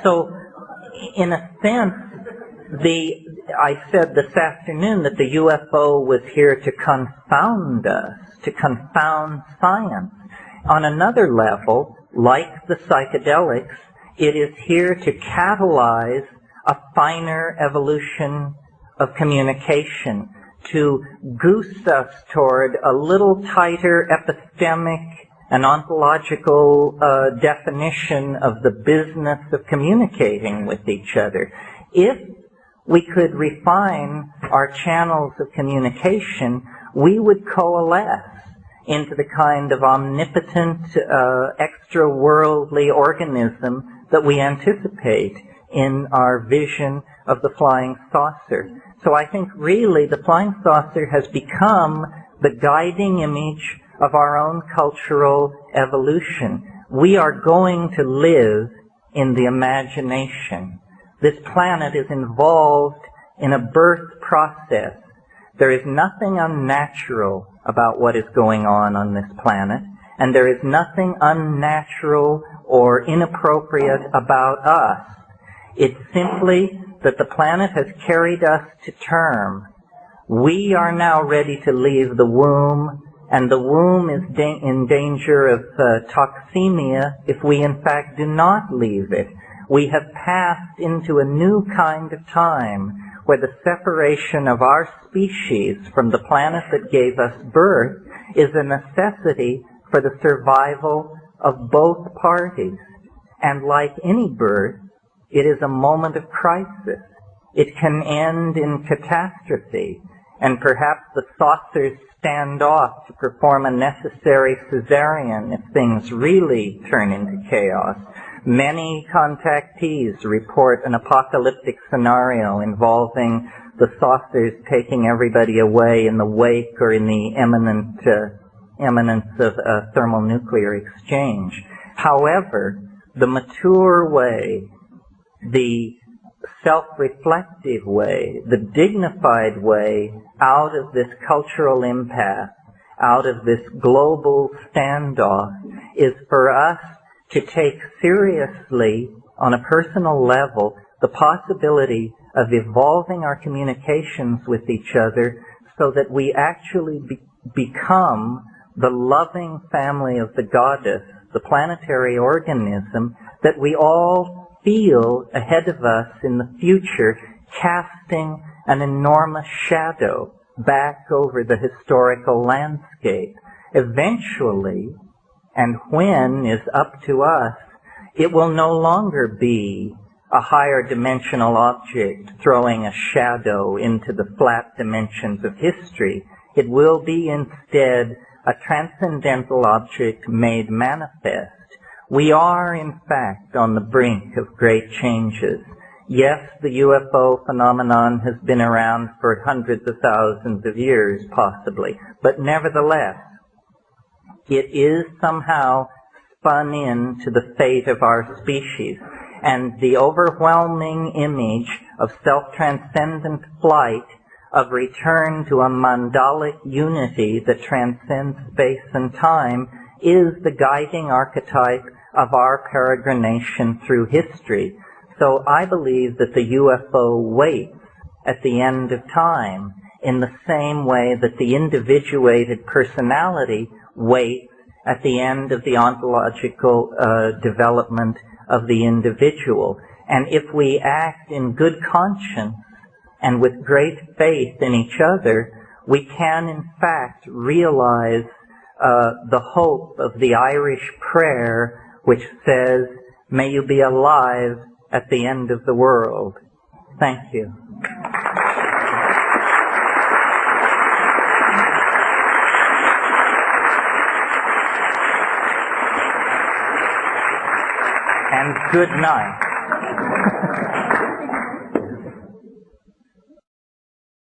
So, in a sense, I said this afternoon that the UFO was here to confound us, to confound science. On another level, like the psychedelics, it is here to catalyze a finer evolution of communication, to goose us toward a little tighter epistemic and ontological definition of the business of communicating with each other. If we could refine our channels of communication, we would coalesce into the kind of omnipotent, extra-worldly organism that we anticipate in our vision of the flying saucer. So I think really the flying saucer has become the guiding image of our own cultural evolution. We are going to live in the imagination. This planet is involved in a birth process. There is nothing unnatural about what is going on this planet, and there is nothing unnatural or inappropriate about us. It's simply that the planet has carried us to term. We are now ready to leave the womb, and the womb is in danger of toxemia if we in fact do not leave it. We have passed into a new kind of time where the separation of our species from the planet that gave us birth is a necessity for the survival of both parties. And like any birth, it is a moment of crisis. It can end in catastrophe, and perhaps the saucers stand off to perform a necessary cesarean if things really turn into chaos. Many contactees report an apocalyptic scenario involving the saucers taking everybody away in the wake or in the imminence of a thermonuclear exchange. However, the mature way, the self-reflective way, the dignified way out of this cultural impasse, out of this global standoff, is for us to take seriously, on a personal level, the possibility of evolving our communications with each other so that we actually become the loving family of the goddess, the planetary organism that we all feel ahead of us in the future, casting an enormous shadow back over the historical landscape. Eventually, and when is up to us, it will no longer be a higher dimensional object throwing a shadow into the flat dimensions of history. It will be instead a transcendental object made manifest. We are, in fact, on the brink of great changes. Yes, the UFO phenomenon has been around for hundreds of thousands of years, possibly, but nevertheless, it is somehow spun into the fate of our species, and the overwhelming image of self-transcendent flight, of return to a mandalic unity that transcends space and time, is the guiding archetype of our peregrination through history. So I believe that the UFO waits at the end of time in the same way that the individuated personality waits at the end of the ontological development of the individual. And if we act in good conscience and with great faith in each other, we can in fact realize the hope of the Irish prayer which says, "May you be alive at the end of the world." Thank you. And good night.